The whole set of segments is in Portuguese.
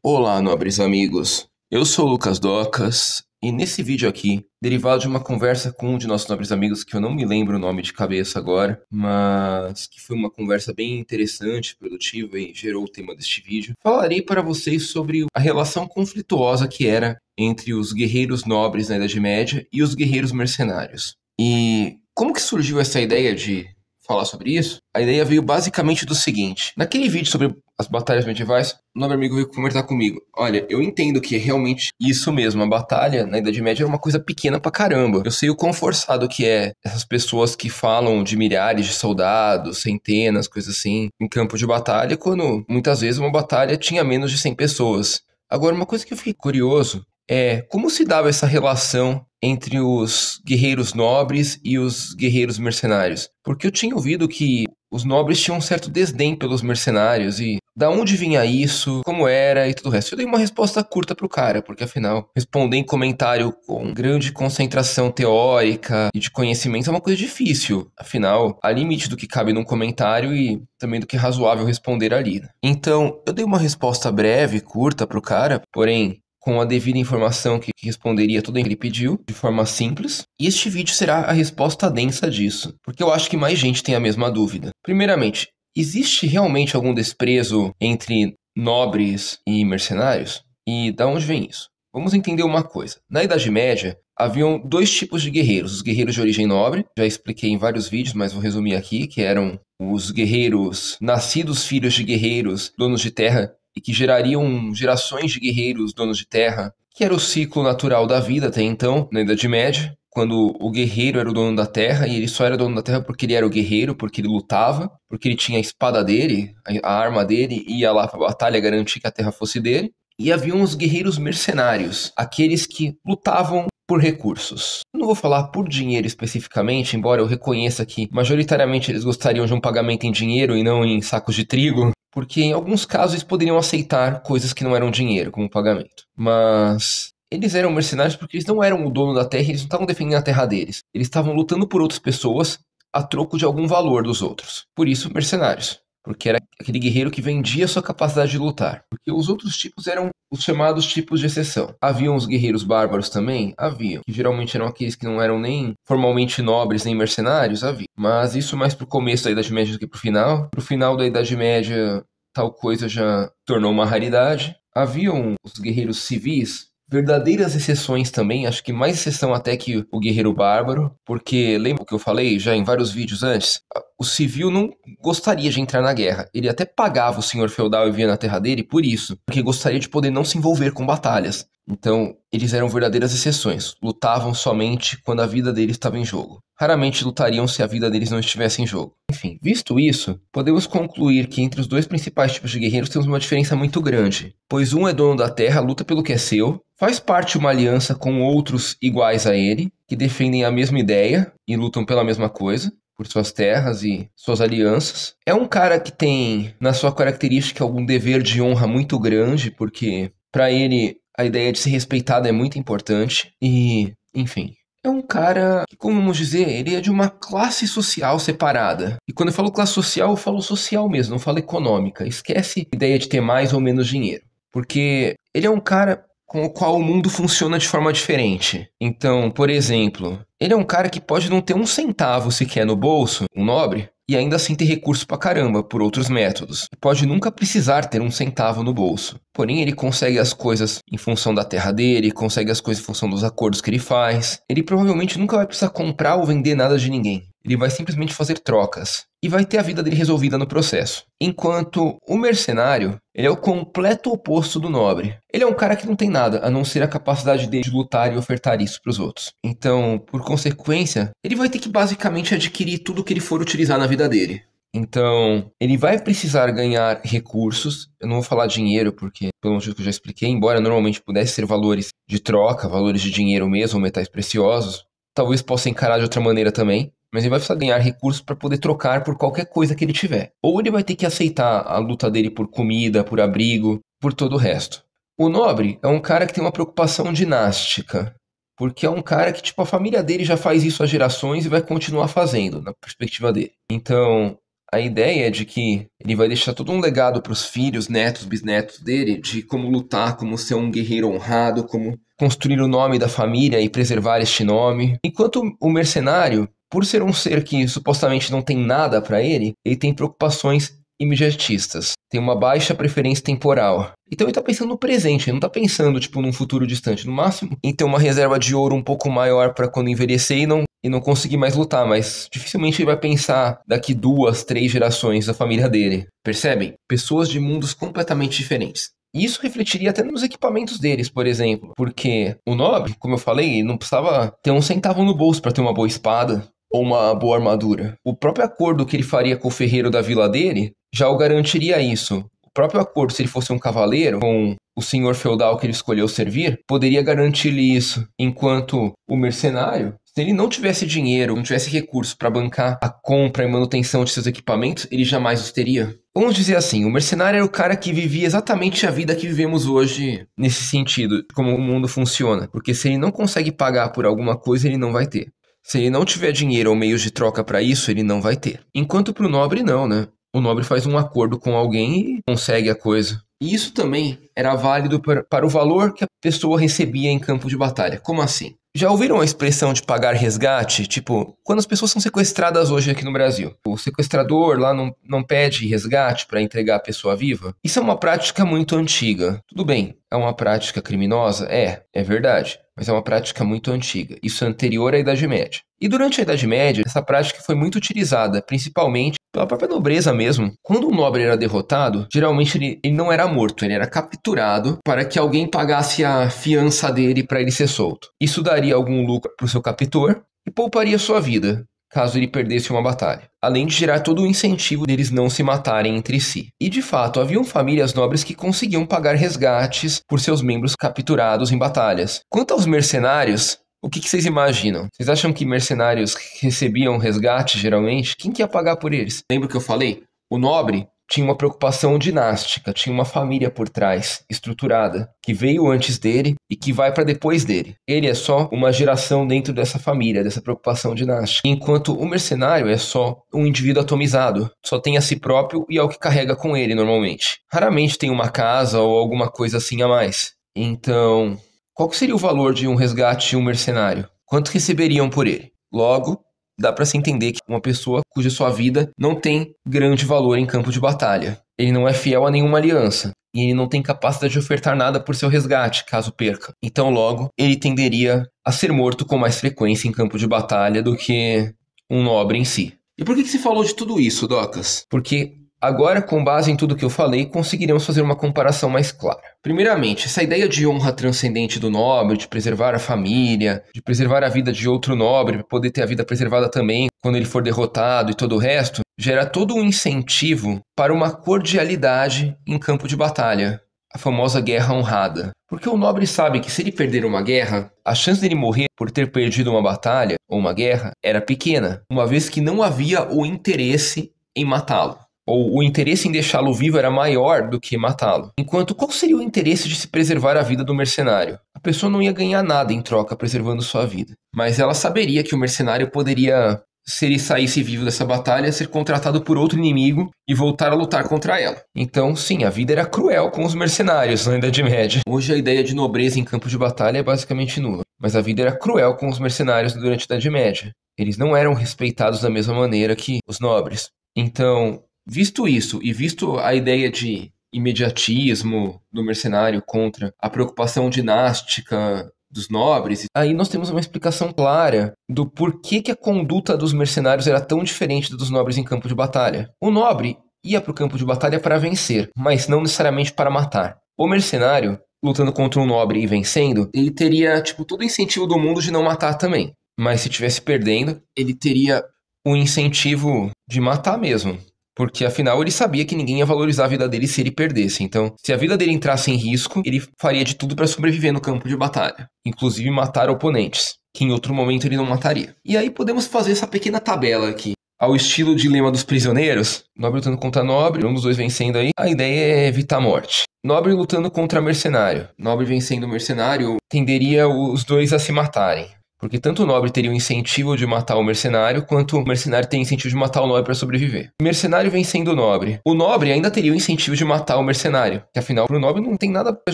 Olá, nobres amigos. Eu sou o Lucas Docas e nesse vídeo aqui, derivado de uma conversa com um de nossos nobres amigos, que eu não me lembro o nome de cabeça agora, mas que foi uma conversa bem interessante, produtiva e gerou o tema deste vídeo, falarei para vocês sobre a relação conflituosa que era entre os guerreiros nobres na Idade Média e os guerreiros mercenários. E como que surgiu essa ideia de falar sobre isso? A ideia veio basicamente do seguinte: naquele vídeo sobre as batalhas medievais, o nobre amigo veio conversar comigo. Olha, eu entendo que é realmente isso mesmo, a batalha na Idade Média era uma coisa pequena pra caramba. Eu sei o quão forçado que é essas pessoas que falam de milhares de soldados, centenas, coisas assim, em campo de batalha, quando muitas vezes uma batalha tinha menos de 100 pessoas. Agora, uma coisa que eu fiquei curioso é como se dava essa relação entre os guerreiros nobres e os guerreiros mercenários. Porque eu tinha ouvido que os nobres tinham um certo desdém pelos mercenários e da onde vinha isso, como era e tudo o resto. Eu dei uma resposta curta pro cara, porque afinal, responder em comentário com grande concentração teórica e de conhecimento é uma coisa difícil. Afinal, há limite do que cabe num comentário e também do que é razoável responder ali, né? Então, eu dei uma resposta breve, curta pro cara, porém com a devida informação que responderia tudo o que ele pediu, de forma simples. E este vídeo será a resposta densa disso, porque eu acho que mais gente tem a mesma dúvida. Primeiramente, existe realmente algum desprezo entre nobres e mercenários? E da onde vem isso? Vamos entender uma coisa. Na Idade Média, haviam dois tipos de guerreiros. Os guerreiros de origem nobre, já expliquei em vários vídeos, mas vou resumir aqui, que eram os guerreiros nascidos filhos de guerreiros, donos de terra, e que gerariam gerações de guerreiros donos de terra, que era o ciclo natural da vida até então, na Idade Média, quando o guerreiro era o dono da terra, e ele só era dono da terra porque ele era o guerreiro, porque ele lutava, porque ele tinha a espada dele, a arma dele, e ia lá para a batalha garantir que a terra fosse dele. E haviam os guerreiros mercenários, aqueles que lutavam por recursos. Eu não vou falar por dinheiro especificamente, embora eu reconheça que majoritariamente eles gostariam de um pagamento em dinheiro e não em sacos de trigo, porque em alguns casos eles poderiam aceitar coisas que não eram dinheiro como pagamento. Mas eles eram mercenários porque eles não eram o dono da terra, eles não estavam defendendo a terra deles. Eles estavam lutando por outras pessoas a troco de algum valor dos outros. Por isso, mercenários. Porque era aquele guerreiro que vendia sua capacidade de lutar. Porque os outros tipos eram os chamados tipos de exceção. Haviam os guerreiros bárbaros também? Haviam. Que geralmente eram aqueles que não eram nem formalmente nobres, nem mercenários? Havia. Mas isso mais pro começo da Idade Média do que pro final. Pro final da Idade Média, tal coisa já tornou uma raridade. Haviam os guerreiros civis, verdadeiras exceções também, acho que mais exceção até que o guerreiro bárbaro, porque lembra o que eu falei já em vários vídeos antes? O civil não gostaria de entrar na guerra, ele até pagava o senhor feudal e via na terra dele por isso, porque gostaria de poder não se envolver com batalhas. Então, eles eram verdadeiras exceções, lutavam somente quando a vida deles estava em jogo. Raramente lutariam se a vida deles não estivesse em jogo. Enfim, visto isso, podemos concluir que entre os dois principais tipos de guerreiros temos uma diferença muito grande, pois um é dono da terra, luta pelo que é seu, faz parte de uma aliança com outros iguais a ele, que defendem a mesma ideia e lutam pela mesma coisa, por suas terras e suas alianças. É um cara que tem, na sua característica, algum dever de honra muito grande, porque para ele a ideia de ser respeitado é muito importante e, enfim, é um cara que, como vamos dizer, ele é de uma classe social separada. E quando eu falo classe social, eu falo social mesmo, não falo econômica. Esquece a ideia de ter mais ou menos dinheiro. Porque ele é um cara com o qual o mundo funciona de forma diferente. Então, por exemplo, ele é um cara que pode não ter um centavo sequer no bolso, um nobre, e ainda assim ter recurso pra caramba por outros métodos. Pode nunca precisar ter um centavo no bolso. Porém, ele consegue as coisas em função da terra dele, consegue as coisas em função dos acordos que ele faz. Ele provavelmente nunca vai precisar comprar ou vender nada de ninguém. Ele vai simplesmente fazer trocas e vai ter a vida dele resolvida no processo. Enquanto o mercenário, ele é o completo oposto do nobre. Ele é um cara que não tem nada, a não ser a capacidade dele de lutar e ofertar isso para os outros. Então, por consequência, ele vai ter que basicamente adquirir tudo que ele for utilizar na vida dele. Então, ele vai precisar ganhar recursos. Eu não vou falar dinheiro, porque, pelo motivo que eu já expliquei, embora normalmente pudesse ser valores de troca, valores de dinheiro mesmo, metais preciosos, talvez possa encarar de outra maneira também. Mas ele vai precisar ganhar recursos para poder trocar por qualquer coisa que ele tiver. Ou ele vai ter que aceitar a luta dele por comida, por abrigo, por todo o resto. O nobre é um cara que tem uma preocupação dinástica. Porque é um cara que, tipo, a família dele já faz isso há gerações e vai continuar fazendo, na perspectiva dele. Então, A ideia é de que ele vai deixar todo um legado para os filhos, netos, bisnetos dele, de como lutar, como ser um guerreiro honrado, como construir o nome da família e preservar este nome. Enquanto o mercenário, por ser um ser que supostamente não tem nada para ele tem preocupações imediatistas, tem uma baixa preferência temporal. Então ele tá pensando no presente, ele não tá pensando tipo num futuro distante, no máximo em ter uma reserva de ouro um pouco maior para quando envelhecer e não conseguir mais lutar, mas dificilmente ele vai pensar daqui 2, 3 gerações da família dele. Percebem? Pessoas de mundos completamente diferentes. E isso refletiria até nos equipamentos deles, por exemplo, porque o nobre, como eu falei, não precisava ter um centavo no bolso para ter uma boa espada ou uma boa armadura. O próprio acordo que ele faria com o ferreiro da vila dele já o garantiria isso. O próprio acordo, se ele fosse um cavaleiro, com o senhor feudal que ele escolheu servir, poderia garantir-lhe isso. Enquanto o mercenário, se ele não tivesse dinheiro, não tivesse recursos para bancar a compra e manutenção de seus equipamentos, ele jamais os teria. Vamos dizer assim, o mercenário era o cara que vivia exatamente a vida que vivemos hoje nesse sentido, como o mundo funciona. Porque se ele não consegue pagar por alguma coisa, ele não vai ter. Se ele não tiver dinheiro ou meios de troca para isso, ele não vai ter. Enquanto para o nobre não, né? O nobre faz um acordo com alguém e consegue a coisa. E isso também era válido para o valor que a pessoa recebia em campo de batalha. Como assim? Já ouviram a expressão de pagar resgate? Tipo, quando as pessoas são sequestradas hoje aqui no Brasil, o sequestrador lá não pede resgate para entregar a pessoa viva? Isso é uma prática muito antiga. Tudo bem, é uma prática criminosa? É verdade. Mas é uma prática muito antiga. Isso é anterior à Idade Média. E durante a Idade Média, essa prática foi muito utilizada, principalmente pela própria nobreza mesmo. Quando um nobre era derrotado, geralmente ele não era morto, ele era capturado para que alguém pagasse a fiança dele para ele ser solto. Isso daria algum lucro para o seu captor e pouparia sua vida, caso ele perdesse uma batalha. Além de gerar todo o incentivo deles não se matarem entre si. E de fato, haviam famílias nobres que conseguiam pagar resgates por seus membros capturados em batalhas. Quanto aos mercenários, o que vocês imaginam? Vocês acham que mercenários recebiam resgate, geralmente? Quem que ia pagar por eles? Lembra que eu falei? O nobre tinha uma preocupação dinástica, tinha uma família por trás, estruturada, que veio antes dele e que vai para depois dele. Ele é só uma geração dentro dessa família, dessa preocupação dinástica. Enquanto o mercenário é só um indivíduo atomizado, só tem a si próprio e é o que carrega com ele normalmente. Raramente tem uma casa ou alguma coisa assim a mais. Então, qual que seria o valor de um resgate de um mercenário? Quanto receberiam por ele? Logo, dá para se entender que uma pessoa cuja sua vida não tem grande valor em campo de batalha. Ele não é fiel a nenhuma aliança. E ele não tem capacidade de ofertar nada por seu resgate, caso perca. Então, logo, ele tenderia a ser morto com mais frequência em campo de batalha do que um nobre em si. E por que se falou de tudo isso, Docas? Porque agora, com base em tudo que eu falei, conseguiremos fazer uma comparação mais clara. Primeiramente, essa ideia de honra transcendente do nobre, de preservar a família, de preservar a vida de outro nobre, para poder ter a vida preservada também quando ele for derrotado e todo o resto, gera todo um incentivo para uma cordialidade em campo de batalha. A famosa guerra honrada. Porque o nobre sabe que se ele perder uma guerra, a chance dele morrer por ter perdido uma batalha ou uma guerra era pequena, uma vez que não havia o interesse em matá-lo. Ou o interesse em deixá-lo vivo era maior do que matá-lo. Enquanto, qual seria o interesse de se preservar a vida do mercenário? A pessoa não ia ganhar nada em troca preservando sua vida. Mas ela saberia que o mercenário poderia, se ele saísse vivo dessa batalha, ser contratado por outro inimigo e voltar a lutar contra ela. Então, sim, a vida era cruel com os mercenários na Idade Média. Hoje a ideia de nobreza em campo de batalha é basicamente nula. Mas a vida era cruel com os mercenários durante a Idade Média. Eles não eram respeitados da mesma maneira que os nobres. Então, visto isso e visto a ideia de imediatismo do mercenário contra a preocupação dinástica dos nobres, aí nós temos uma explicação clara do porquê que a conduta dos mercenários era tão diferente dos nobres em campo de batalha. O nobre ia para o campo de batalha para vencer, mas não necessariamente para matar. O mercenário, lutando contra um nobre e vencendo, ele teria todo o incentivo do mundo de não matar também. Mas se estivesse perdendo, ele teria o incentivo de matar mesmo. Porque afinal ele sabia que ninguém ia valorizar a vida dele se ele perdesse. Então, se a vida dele entrasse em risco, ele faria de tudo para sobreviver no campo de batalha. Inclusive matar oponentes, que em outro momento ele não mataria. E aí podemos fazer essa pequena tabela aqui. Ao estilo dilema dos prisioneiros, nobre lutando contra nobre, um dos dois vencendo aí, a ideia é evitar a morte. Nobre lutando contra mercenário. Nobre vencendo o mercenário, tenderia os dois a se matarem. Porque tanto o nobre teria o incentivo de matar o mercenário, quanto o mercenário tem o incentivo de matar o nobre para sobreviver. O mercenário vencendo o nobre ainda teria o incentivo de matar o mercenário, que afinal para o nobre não tem nada para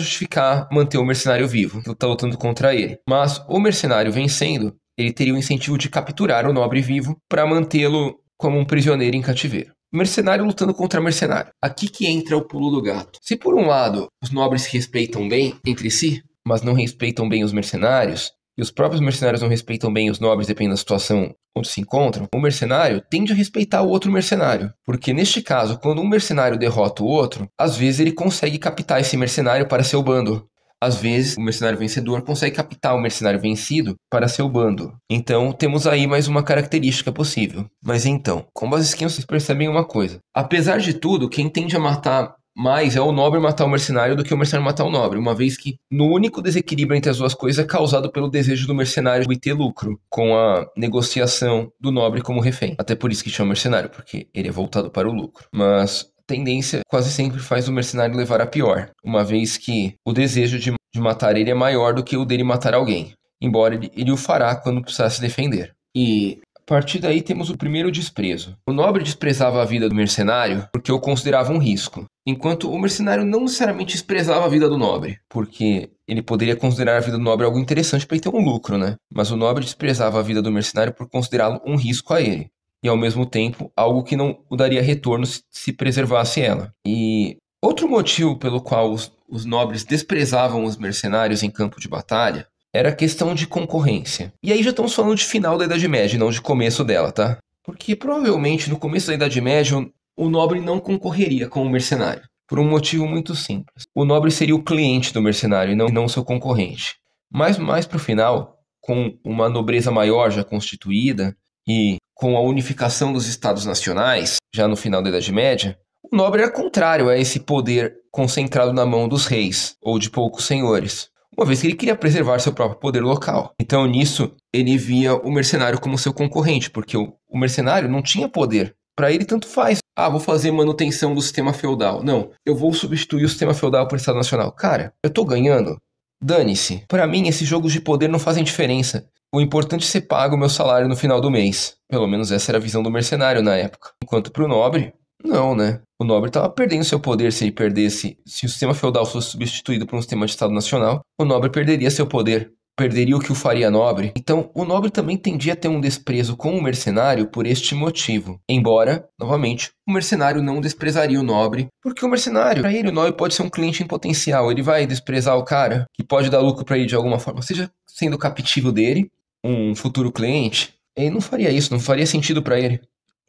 justificar manter o mercenário vivo, que está lutando contra ele. Mas o mercenário vencendo, ele teria o incentivo de capturar o nobre vivo para mantê-lo como um prisioneiro em cativeiro. Mercenário lutando contra mercenário. Aqui que entra o pulo do gato. Se por um lado os nobres se respeitam bem entre si, mas não respeitam bem os mercenários, e os próprios mercenários não respeitam bem os nobres dependendo da situação onde se encontram, o mercenário tende a respeitar o outro mercenário. Porque neste caso, quando um mercenário derrota o outro, às vezes ele consegue captar esse mercenário para seu bando. Às vezes, o mercenário vencedor consegue captar o mercenário vencido para seu bando. Então, temos aí mais uma característica possível. Mas então, com base em vocês percebem uma coisa. Apesar de tudo, quem tende a matar mais é o nobre matar o mercenário do que o mercenário matar o nobre, uma vez que no único desequilíbrio entre as duas coisas é causado pelo desejo do mercenário de ter lucro, com a negociação do nobre como refém. Até por isso que chama mercenário, porque ele é voltado para o lucro. Mas a tendência quase sempre faz o mercenário levar a pior, uma vez que o desejo de matar ele é maior do que o dele matar alguém, embora ele o fará quando precisar se defender. E a partir daí temos o primeiro desprezo. O nobre desprezava a vida do mercenário porque o considerava um risco, enquanto o mercenário não necessariamente desprezava a vida do nobre, porque ele poderia considerar a vida do nobre algo interessante para ele ter um lucro, né? Mas o nobre desprezava a vida do mercenário por considerá-lo um risco a ele, e ao mesmo tempo algo que não o daria retorno se preservasse ela. E outro motivo pelo qual os nobres desprezavam os mercenários em campo de batalha era a questão de concorrência. E aí já estamos falando de final da Idade Média, não de começo dela, tá? Porque provavelmente no começo da Idade Média o nobre não concorreria com o mercenário, por um motivo muito simples. O nobre seria o cliente do mercenário e não seu concorrente. Mas mais para o final, com uma nobreza maior já constituída e com a unificação dos estados nacionais, já no final da Idade Média, o nobre era contrário a esse poder concentrado na mão dos reis ou de poucos senhores, uma vez que ele queria preservar seu próprio poder local. Então nisso ele via o mercenário como seu concorrente, porque o mercenário não tinha poder. Para ele tanto faz. Vou fazer manutenção do sistema feudal. Não, eu vou substituir o sistema feudal por Estado Nacional. Cara, eu tô ganhando. Dane-se. Para mim, esses jogos de poder não fazem diferença. O importante é ser pago o meu salário no final do mês. Pelo menos essa era a visão do mercenário na época. Enquanto pro nobre, não, né? O nobre estava perdendo seu poder se ele perdesse. Se o sistema feudal fosse substituído por um sistema de Estado Nacional, o nobre perderia seu poder. Perderia o que o faria nobre. Então, o nobre também tendia a ter um desprezo com o mercenário por este motivo. Embora, novamente, o mercenário não desprezaria o nobre, porque o mercenário, para ele, o nobre pode ser um cliente em potencial. Ele vai desprezar o cara que pode dar lucro para ele de alguma forma, seja sendo captivo dele, um futuro cliente. Ele não faria isso, não faria sentido para ele.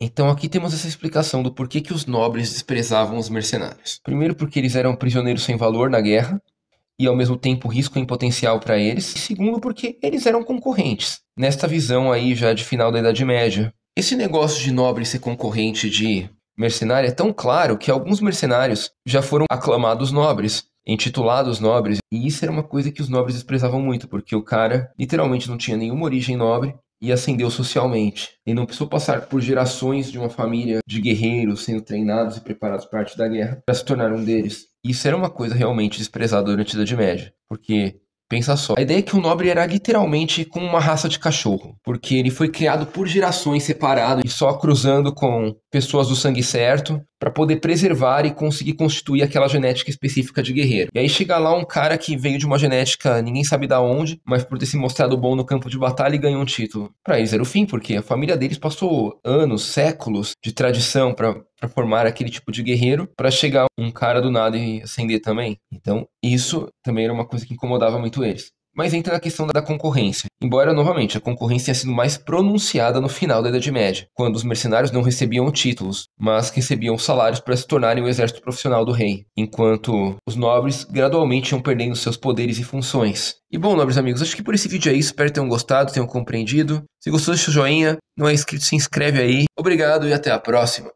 Então aqui temos essa explicação do porquê que os nobres desprezavam os mercenários. Primeiro porque eles eram prisioneiros sem valor na guerra, e ao mesmo tempo risco em potencial para eles. E segundo porque eles eram concorrentes, nesta visão aí já de final da Idade Média. Esse negócio de nobre ser concorrente de mercenário é tão claro que alguns mercenários já foram aclamados nobres, intitulados nobres, e isso era uma coisa que os nobres desprezavam muito, porque o cara literalmente não tinha nenhuma origem nobre e ascendeu socialmente. E não precisou passar por gerações de uma família de guerreiros sendo treinados e preparados para a arte da guerra para se tornar um deles. Isso era uma coisa realmente desprezada durante a Idade Média, porque, pensa só, a ideia é que o nobre era literalmente como uma raça de cachorro, porque ele foi criado por gerações separado e só cruzando com pessoas do sangue certo para poder preservar e conseguir constituir aquela genética específica de guerreiro. E aí chega lá um cara que veio de uma genética ninguém sabe da onde, mas por ter se mostrado bom no campo de batalha e ganhou um título. Para eles era o fim, porque a família deles passou anos, séculos de tradição para formar aquele tipo de guerreiro, para chegar um cara do nada e ascender também. Então isso também era uma coisa que incomodava muito eles. Mas entra na questão da concorrência. Embora, novamente, a concorrência tenha sido mais pronunciada no final da Idade Média, quando os mercenários não recebiam títulos, mas recebiam salários para se tornarem o exército profissional do rei, enquanto os nobres gradualmente iam perdendo seus poderes e funções. E bom, nobres amigos, acho que por esse vídeo é isso. Espero que tenham gostado, tenham compreendido. Se gostou, deixa o joinha. Não é inscrito, se inscreve aí. Obrigado e até a próxima.